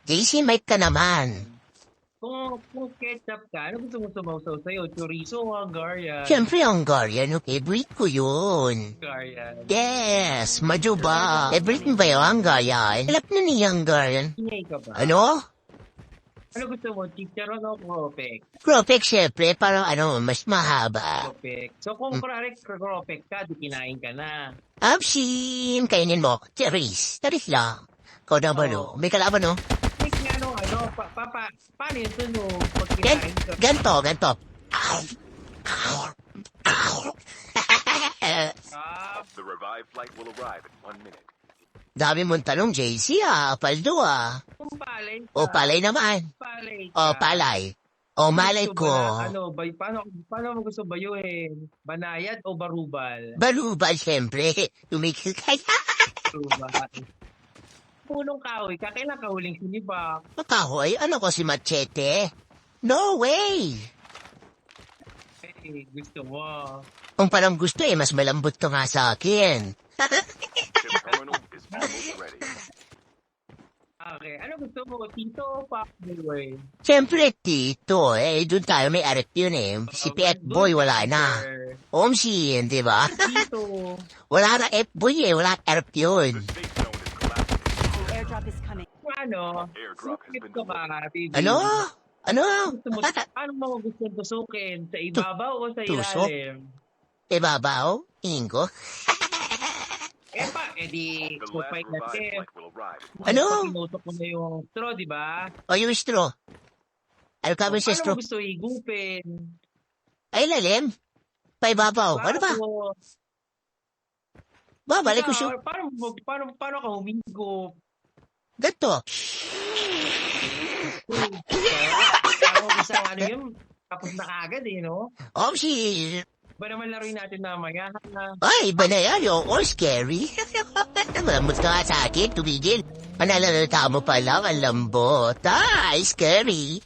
JC, mic ka naman. Kung ketchup ka, ano gusto mo sumawsaw sa'yo? Chorizo o Hungarian? Siyempre, Hungarian, favorite ko yun. Hungarian. Yes, medyo ba? Favorite mo ba yung Hungarian? Alap na ni Hungarian. Ingay ka ba? Ano? Ano gusto mo? Chicharon o kropek? Kropek, syempre, parang mas mahaba. Kropek. So kung kropek ka, di kinain ka na. Absin, kainin mo. Charis lang. Ikaw na ba, no? May kalaban, no? Think nga nung paano yun tunog? Pag kinain ka. Ganto. The revived flight will arrive in 1 minute. Dami mong tanong, JC, Paldo, Kung palay ka. O, palay naman. Palay ka. O, palay. O, malay Gusto ko. ba na, paano mo gusto bayuhin? Banayad o barubal? Barubal, syempre. Tumikil kaya. Barubal. Punong kahoy ka, kailan ka huling sinibak? Makahoy, ano ko si Machete? No way! Eh, gusto mo. Kung parang gusto mas malambot ka nga sa akin. Ship terminal is almost ready. Okay, ano gusto mo? Tito o Pacboy? Siyempre, Tito, doon tayo may arit yun Si Pet Boy wala na. Omsin, di ba? Tito. Wala na F-Boy wala arit yun. The safe zone is collapsing. Airdrop is coming. Ano? Airdrop has Sukit been ko ka, baby. Ano? Gusto mo, paano mo gusto tusukin? Sa ibabaw o sa Tusok? ilalim? Ibabaw? Ingo? Di, The so last fight revived natin. flight will arrive. Ano? Pag tinutok mo na yung straw, di ba? O yung straw? Ano ka ba sa Paano straw? mo gusto higupin? Ay, lalim? Paibabaw. Ano ba? Babalik ko siya. Paano ka humigo? Ganto. Parang isang ano yun, tapos na kagad no? Omsin. Ba naman laruin natin mamaya? Ay, iba na yan. Yung all scary. Malamot ka nga sa akin, tumigil. Panalalata mo pa lang, ang lambot. Ay, scary.